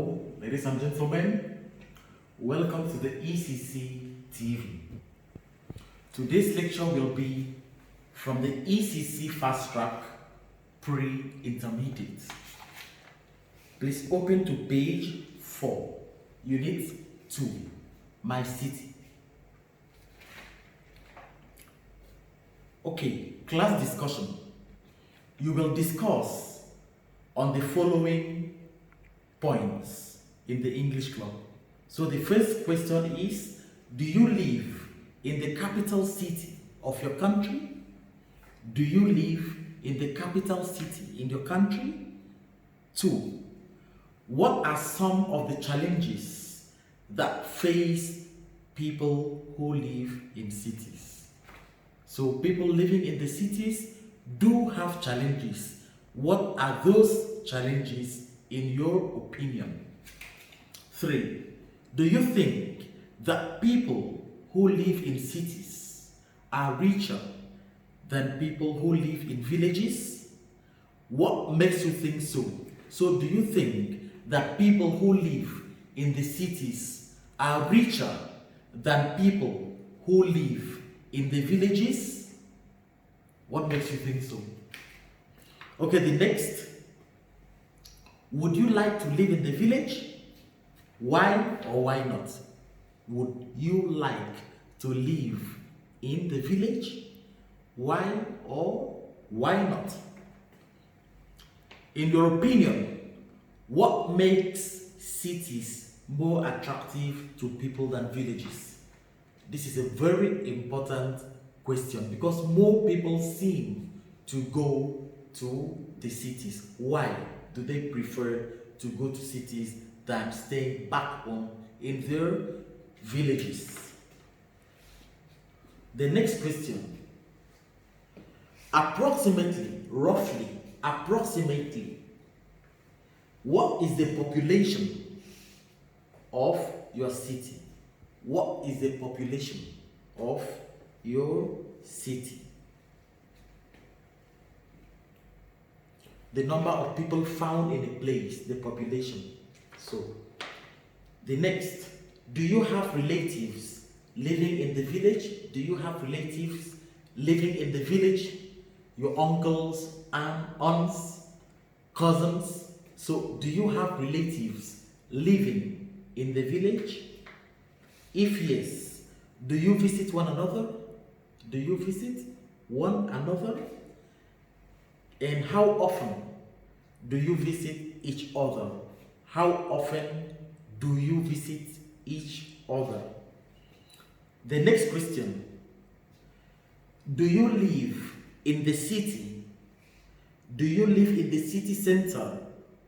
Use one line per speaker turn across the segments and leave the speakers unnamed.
Hello, ladies and gentlemen. Welcome to the ECC TV. Today's lecture will be from the ECC Fast Track Pre-Intermediate. Please open to page 4, Unit 2, My City. Okay, class discussion. You will discuss on the following points in the English club. So the first question is, do you live in the capital city of your country? Do you live in the capital city in your country? 2. What are some of the challenges that face people who live in cities? So people living in the cities do have challenges. What are those challenges in your opinion? 3. Do you think that people who live in cities are richer than people who live in villages? What makes you think so? So do you think that people who live in the cities are richer than people who live in the villages? What makes you think so? Okay, the next. Would you like to live in the village? Why or why not? Would you like to live in the village? Why or why not? In your opinion, what makes cities more attractive to people than villages? This is a very important question because more people seem to go to the cities. Why do they prefer to go to cities than staying back home in their villages? The next question. Approximately, roughly, what is the population of your city? What is the population of your city? The number of people found in a place, the population. So, the next, do you have relatives living in the village? Do you have relatives living in the village? Your uncles, aunts, cousins. So, do you have relatives living in the village? If yes, do you visit one another? Do you visit one another? And how often do you visit each other? How often do you visit each other? The next question. Do you live in the city? Do you live in the city center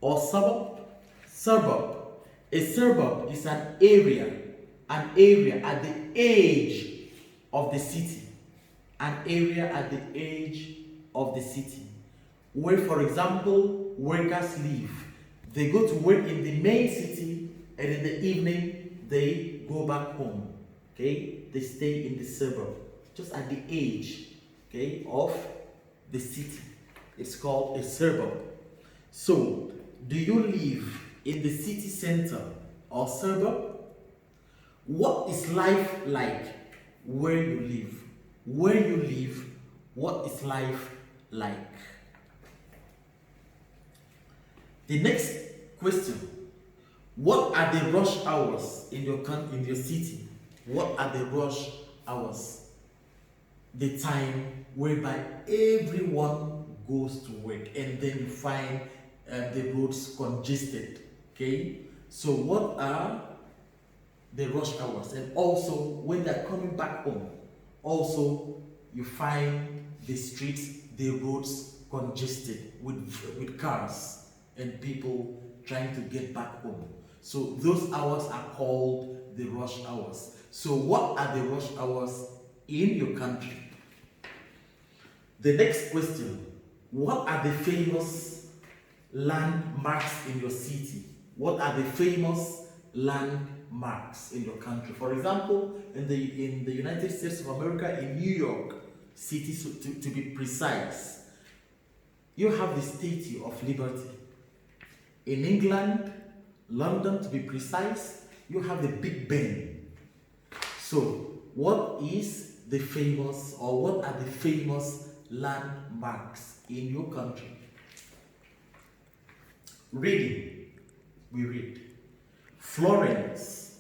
or suburb? Suburb. A suburb is an area at the edge of the city. An area at the edge of the city. Where, for example, workers live. They go to work in the main city and in the evening they go back home. Okay? They stay in the suburb, just at the edge, okay, of the city. It's called a suburb. So, do you live in the city center or suburb? What is life like where you live? Where you live, what is life like? The next question. What are the rush hours in your city? What are the rush hours? The time whereby everyone goes to work and then you find the roads congested. Okay? So what are the rush hours? And also when they're coming back home, also you find the streets, the roads congested with cars and people trying to get back home. So those hours are called the rush hours. So what are the rush hours in your country? The next question. What are the famous landmarks in your city? What are the famous landmarks in your country? For example, in the United States of America, in New York City, to be precise, you have the Statue of Liberty. In England, London, to be precise, you have the Big Ben. So, what is the famous, or what are the famous landmarks in your country? Reading, we read. Florence.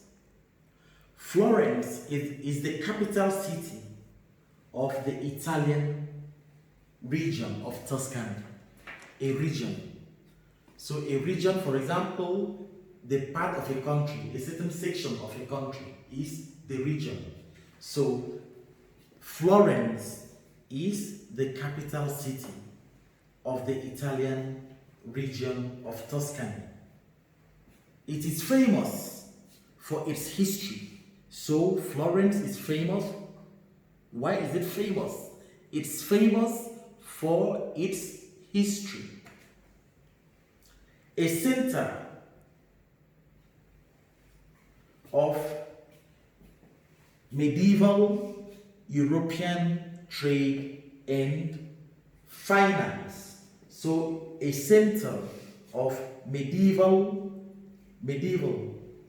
Florence is the capital city of the Italian region of Tuscany. A region. So a region, for example, the part of a country, a certain section of a country is the region. So Florence is the capital city of the Italian region of Tuscany. It is famous for its history. So Florence is famous. Why is it famous? It's famous for its history. A center of medieval European trade and finance. So a center of medieval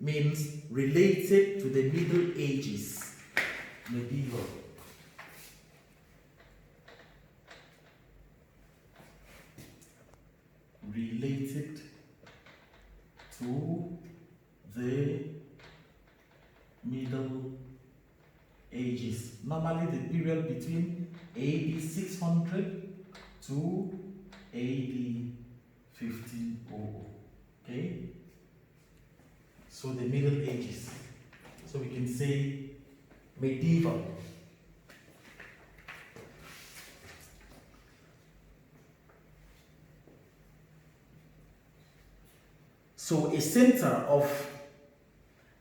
means related to the Middle Ages. Medieval. Related to the Middle Ages. Normally the period between AD 600 to AD 1500. Okay? So the Middle Ages. So we can say medieval. So a center of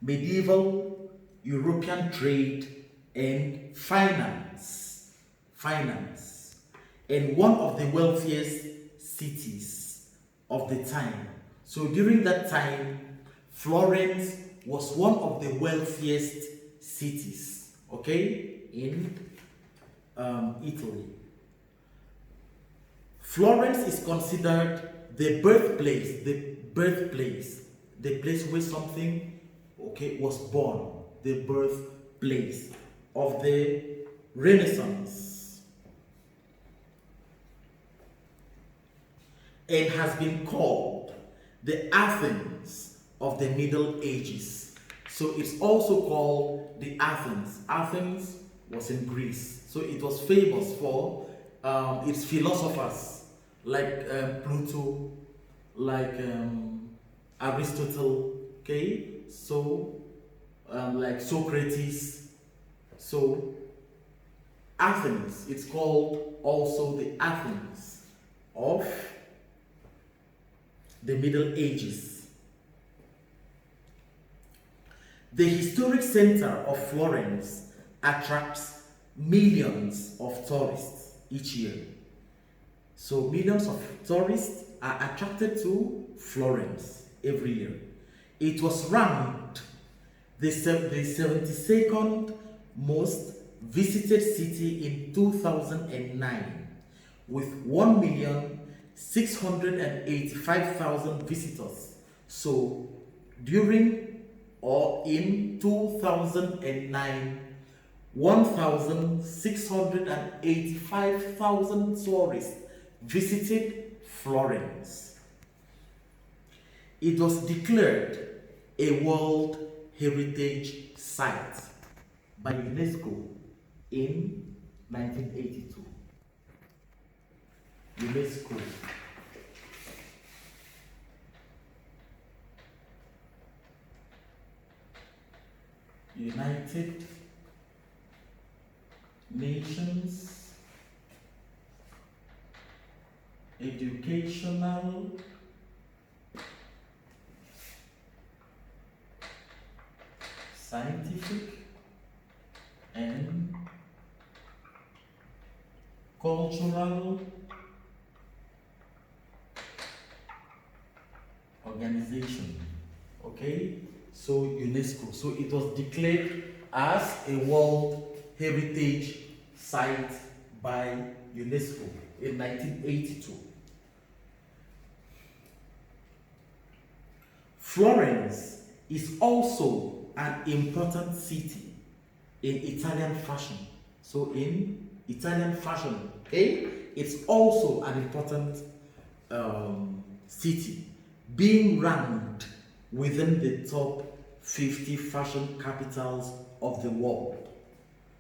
medieval European trade and finance, and one of the wealthiest cities of the time. So during that time, Florence was one of the wealthiest cities, okay, in Italy. Florence is considered the birthplace, the place where something, okay, was born, the birthplace of the Renaissance, and has been called the Athens of the Middle Ages. So it's also called the Athens. Athens was in Greece, so it was famous for its philosophers like Plato, like Aristotle, okay, so like Socrates. So Athens, it's called also the Athens of the Middle Ages. The historic center of Florence attracts millions of tourists each year. So millions of tourists are attracted to Florence every year. It was ranked the 72nd most visited city in 2009 with 1,685,000 visitors. So during or in 2009, 1,685,000 tourists visited Florence. It was declared a World Heritage Site by UNESCO in 1982. UNESCO. United Nations Educational Scientific and Cultural Organization. Okay, so UNESCO. So it was declared as a World Heritage Site by UNESCO in 1982. Florence is also an important city in Italian fashion. So in Italian fashion, okay, it's also an important city, being ranked within the top 50 fashion capitals of the world.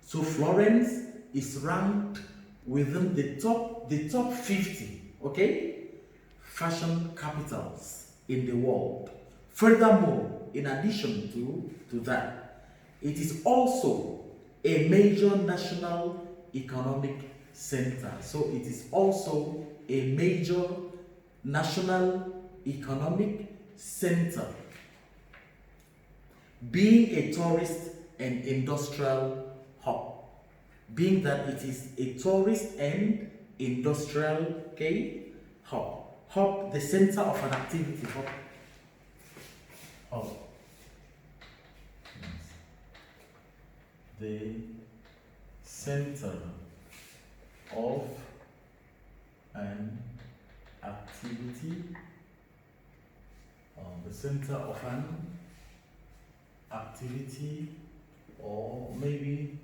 So Florence is ranked within the top 50, okay, fashion capitals in the world. Furthermore, in addition to that, it is also a major national economic center. So it is also a major national economic center, being a tourist and industrial hub, being that it is a tourist and industrial, okay, hub, the center of an activity, hub, the center of an activity, the center of an activity, or maybe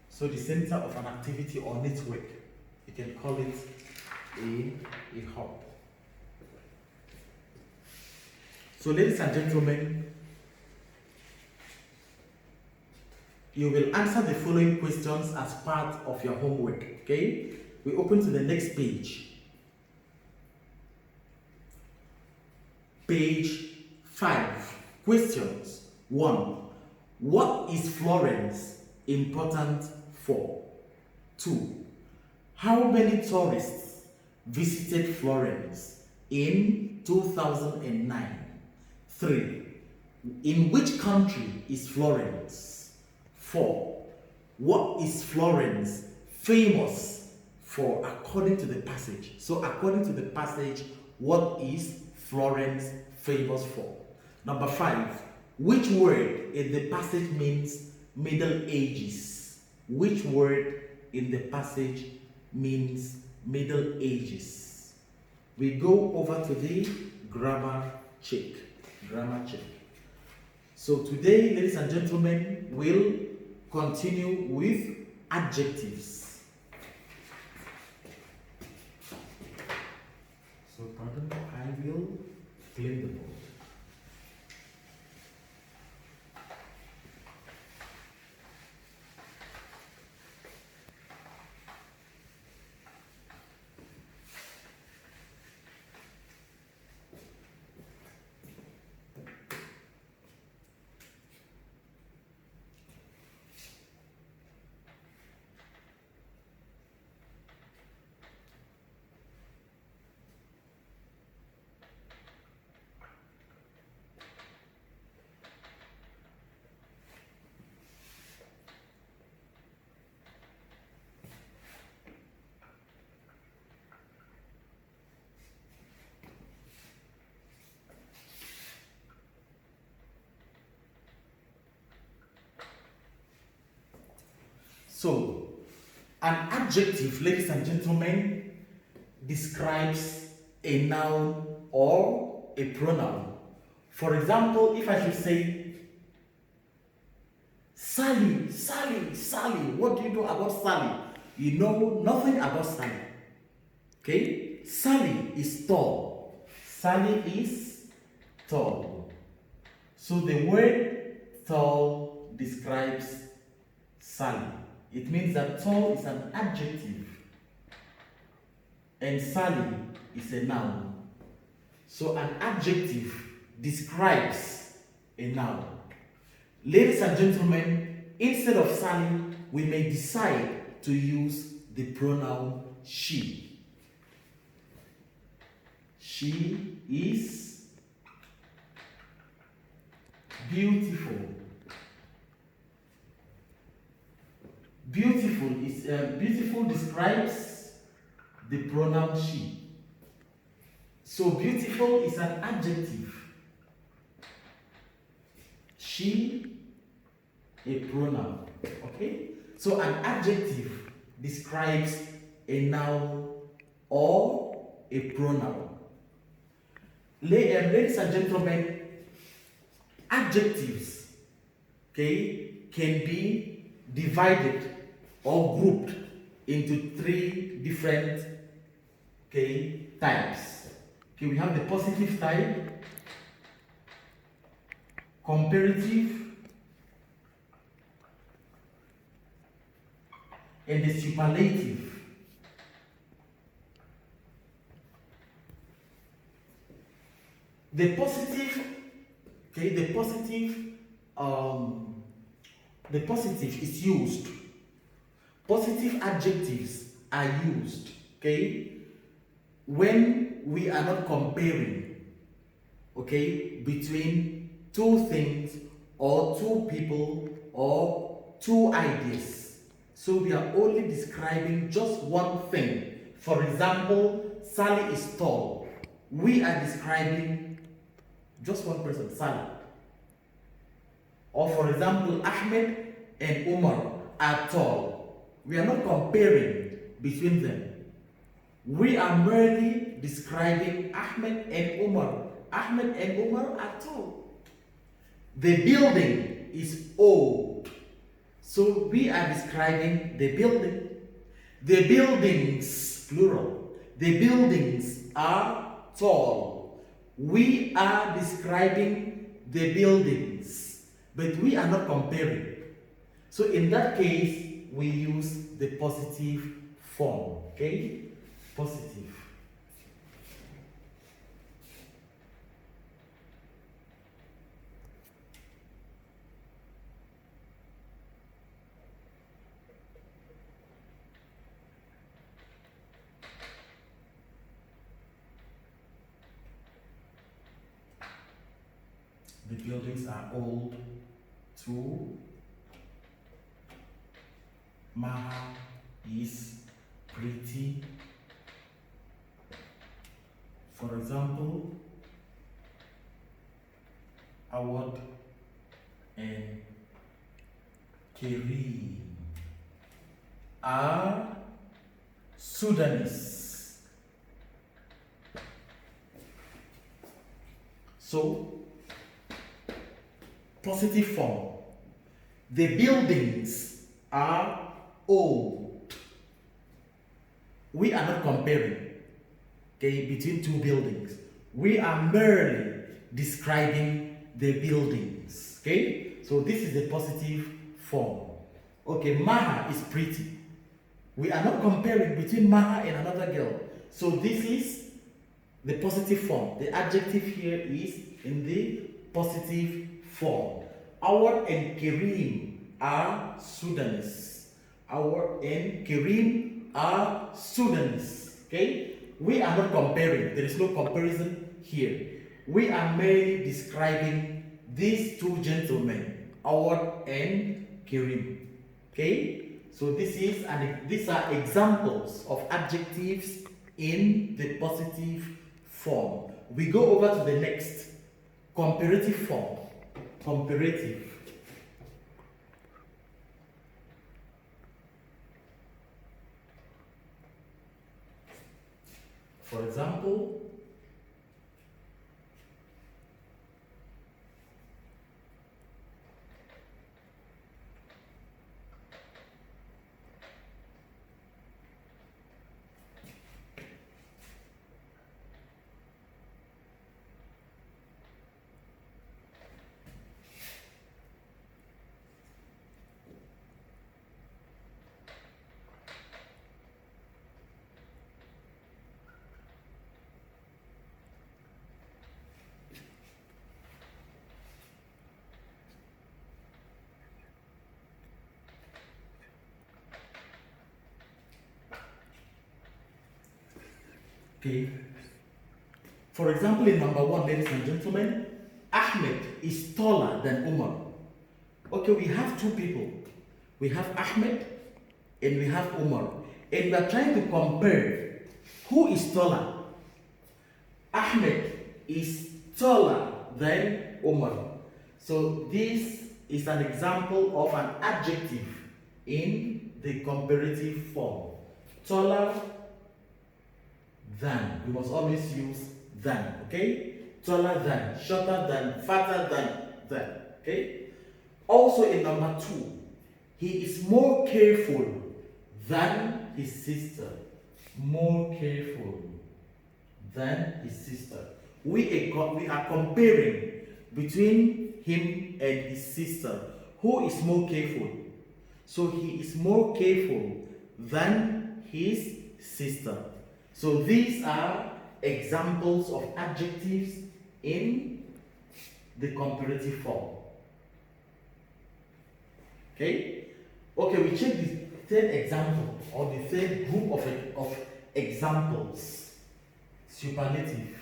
so the center of an activity or network, you can call it a hub. So ladies and gentlemen, you will answer the following questions as part of your homework, okay? We open to the next page. Page 5. Questions. 1. What is Florence important for? 2. How many tourists visited Florence in 2009? 3. In which country is Florence? 4. What is Florence famous for according to the passage? So according to the passage, what is Florence famous for? Number 5. Which word in the passage means Middle Ages? Which word in the passage means Middle Ages? We go over to the grammar check. Grammar check. So today, ladies and gentlemen, we'll continue with adjectives. So pardon, I will clean the board. So, an adjective, ladies and gentlemen, describes a noun or a pronoun. For example, if I should say, Sally, Sally, Sally, what do you know about Sally? You know nothing about Sally. Okay? Sally is tall. Sally is tall. So the word tall describes Sally. It means that tall is an adjective and Sally is a noun. So an adjective describes a noun. Ladies and gentlemen, instead of Sally, we may decide to use the pronoun she. She is beautiful. Beautiful describes the pronoun she. So beautiful is an adjective. She, a pronoun. Okay? So an adjective describes a noun or a pronoun. Ladies and gentlemen, adjectives, okay, can be divided or grouped into three different, okay, types. Okay, we have the positive type, comparative, and the superlative. The positive, okay, the positive is used. Positive adjectives are used, okay, when we are not comparing, okay, between two things or two people or two ideas. So we are only describing just one thing. For example, Sally is tall. We are describing just one person, Sally. Or for example, Ahmed and Umar are tall. We are not comparing between them. We are merely describing Ahmed and Umar. Ahmed and Umar are tall. The building is old. So we are describing the building. The buildings, plural. The buildings are tall. We are describing the buildings, but we are not comparing. So in that case, we use the positive form, okay? Positive. The buildings are old. 2. Maha is pretty. For example, Awad and Kareem are Sudanese. So, positive form. The buildings are old. We are not comparing, okay, between two buildings. We are merely describing the buildings, okay? So this is the positive form. Okay, Maha is pretty. We are not comparing between Maha and another girl. So this is the positive form. The adjective here is in the positive form. Awad and Kareem are Sudanese. Awad and Kareem are Sudanese. Okay? We are not comparing. There is no comparison here. We are merely describing these two gentlemen, Awad and Kareem. Okay? So these are examples of adjectives in the positive form. We go over to the next, comparative form. Comparative. For example, okay. For example, in number 1, ladies and gentlemen, Ahmed is taller than Umar. Okay, we have two people. We have Ahmed and we have Umar. And we are trying to compare who is taller. Ahmed is taller than Umar. So this is an example of an adjective in the comparative form. taller than. We must always use than, okay? Taller than, shorter than, fatter than, okay? Also in number 2, he is more careful than his sister. More careful than his sister. We are comparing between him and his sister. Who is more careful? So he is more careful than his sister. So these are examples of adjectives in the comparative form. Okay? Okay, we check the third example or the third group of examples. Superlative.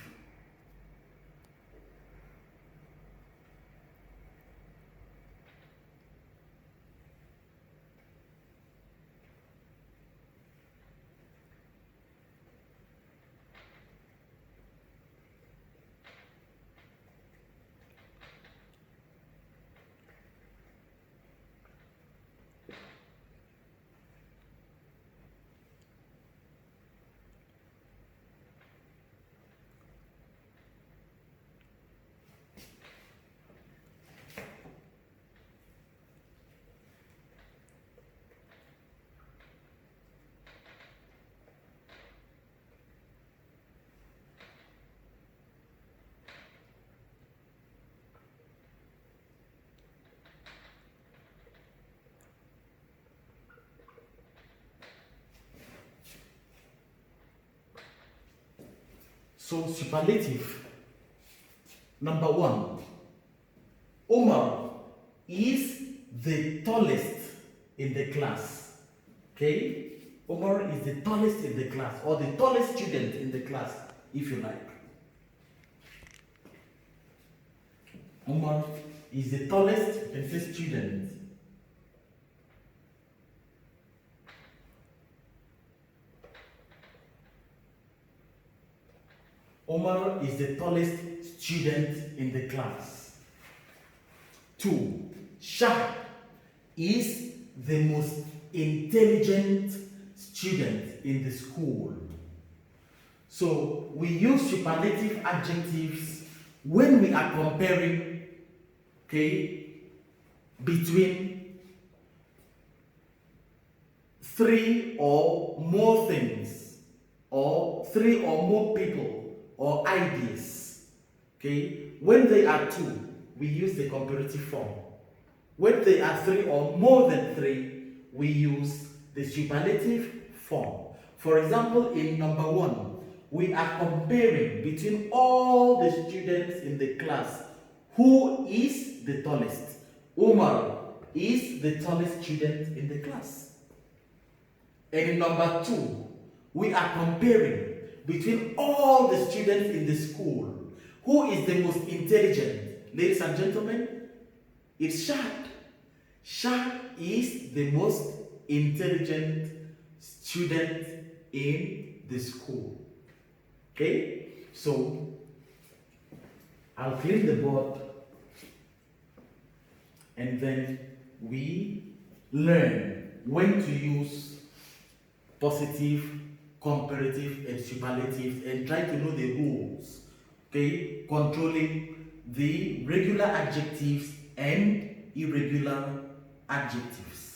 So superlative. Number 1, Omar is the tallest in the class. Okay? Omar is the tallest in the class, or the tallest student in the class, if you like. Omar is the tallest, you can say, student. Omar is the tallest student in the class. 2, Shah is the most intelligent student in the school. So we use superlative adjectives when we are comparing, okay, between 3 or more things, or 3 or more people, or ideas. Okay, when they are 2, we use the comparative form. When they are 3 or more than 3, we use the superlative form. For example, in number 1, we are comparing between all the students in the class. Who is the tallest? Umar is the tallest student in the class. And in number 2, we are comparing between all the students in the school. Who is the most intelligent? Ladies and gentlemen, it's Shah. Shah is the most intelligent student in the school. Okay? So, I'll clean the board and then we learn when to use positive, comparative, and superlative, and try to know the rules, okay, controlling the regular adjectives and irregular adjectives.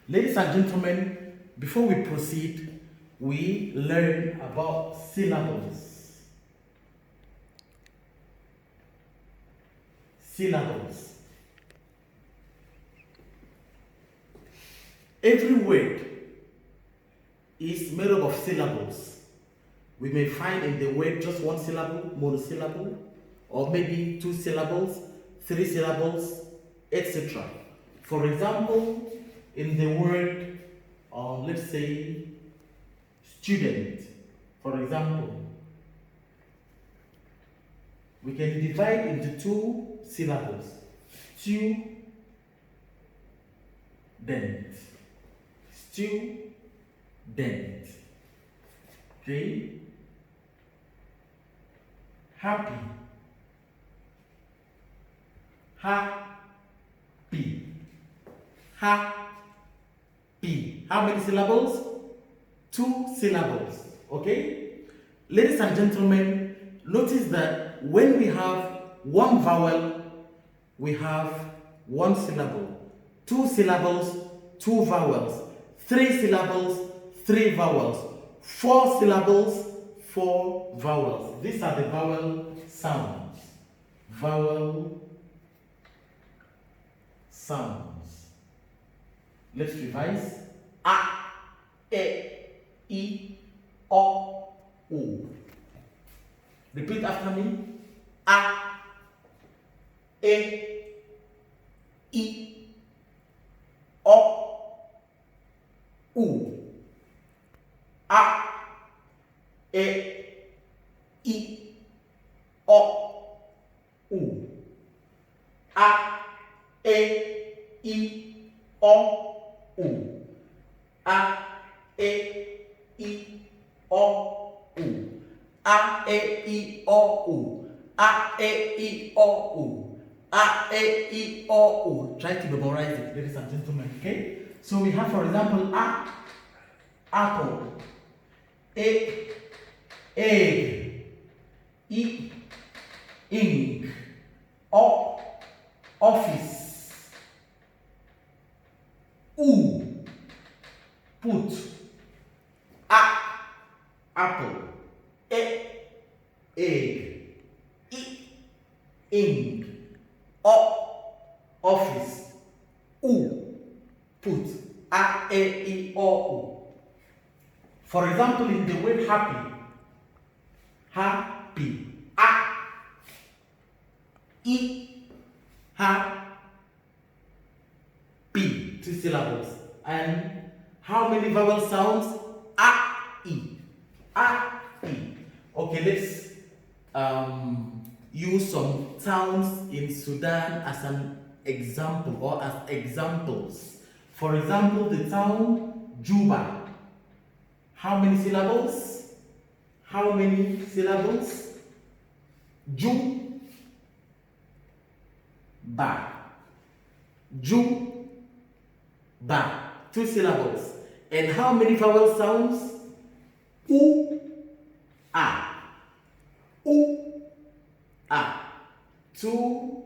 Ladies and gentlemen, before we proceed, we learn about syllables. Syllables. Every word is made up of syllables. We may find in the word just one syllable, monosyllable, or maybe two syllables, three syllables, etc. For example, in the word, let's say, student, for example, we can divide into two syllables. Student. Student. Okay? Happy. Happy. Happy. How many syllables? Two syllables. Okay? Ladies and gentlemen, notice that when we have one vowel, we have one syllable. Two syllables, two vowels. Three syllables, three vowels. Four syllables, four vowels. These are the vowel sounds. Vowel sounds. Let's revise. A, E, I, O, U. Repeat after me. A, I, O, U. A, I, O, U. A, I, O, U. A, I, O, U. A, I, O, U. A, I, O, U. A, I, O, U. Try to memorize it, ladies and gentlemen, okay? So we have, for example, A, apple. A, egg. I, ink. O, office. U, put. A, apple. A, egg. I, ink. O, office. U, put. A, E, I, O, U. For example, in the word happy, happy. A, I, ha, P, two syllables. And how many vowel sounds? A, I. A, I. Okay, let's use some towns in Sudan as an example or as examples. For example, the town Juba. How many syllables? How many syllables? Ju, ba. Ju, ba. Two syllables. And how many vowel sounds? U, a. U, a. Two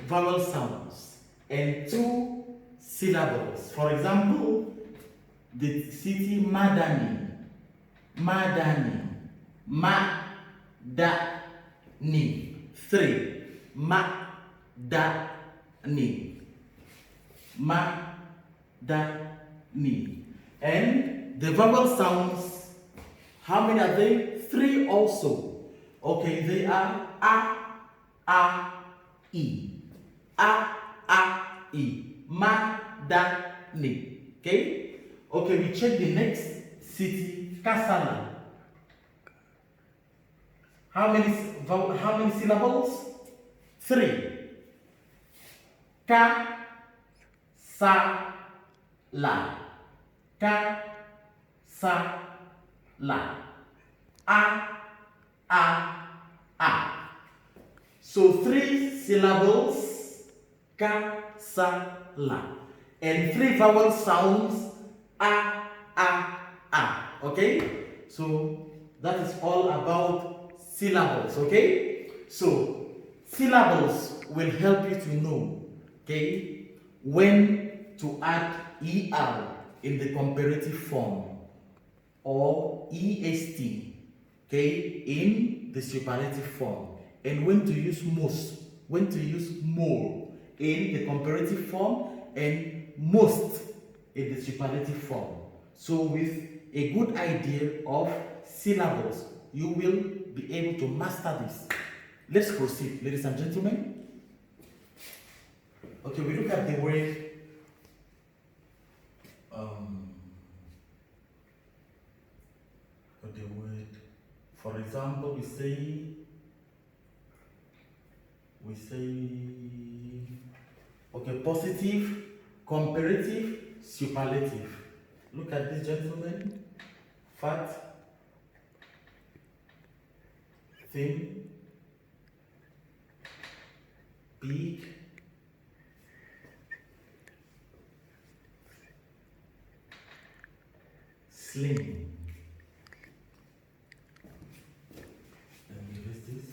vowel sounds and two syllables. For example, the city Madani. Madani. Ma-da-ni. Three. Ma-da-ni. Ma-da-ni. And the vowel sounds, how many are they? Three also. Okay, they are A, I. A, I. Ma-da-ni. Okay? Okay, we check the next city, Kasala. How many syllables? Three. Ka, sa, la. Ka, sa, la. A. So three syllables, ka, sa, la. And three vowel sounds, a. Okay? So that is all about syllables, okay? So syllables will help you to know, okay, when to add ER in the comparative form or EST, okay, in the superlative form, and when to use most, when to use more in the comparative form, and most in the superlative form. So with a good idea of syllables, you will be able to master this. Let's proceed, ladies and gentlemen. Okay, we look at the word for example, we say okay, positive, comparative, superlative. Look at this, gentlemen. Fat, thin, big, slim. Let me erase this.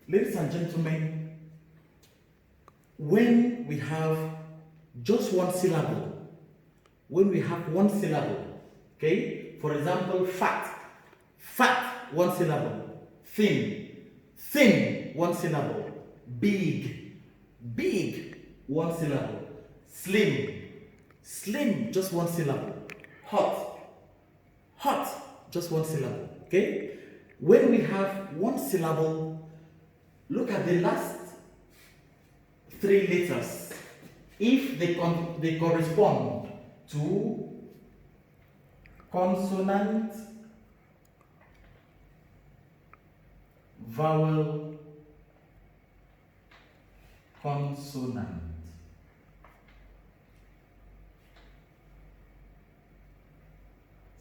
Ladies and gentlemen, when we have just one syllable, okay, for example, fat, one syllable, thin, one syllable, big, one syllable, slim, just one syllable, hot, just one syllable, okay? When we have one syllable, look at the last three letters. If they correspond to consonant, vowel, consonant.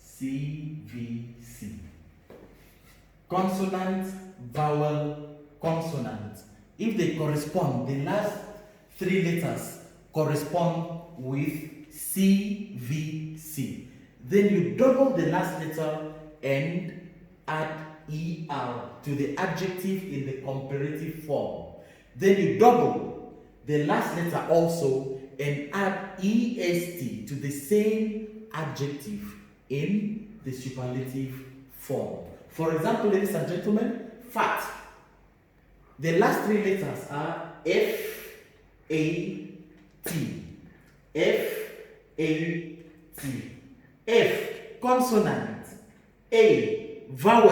CVC. Consonant, vowel, consonant. If they correspond, the last three letters correspond with CVC. Then you double the last letter and add ER to the adjective in the comparative form. Then you double the last letter also and add EST to the same adjective in the superlative form. For example, ladies and gentlemen, fat. The last three letters are F-A-T. F-A-T. F, consonant. A, vowel.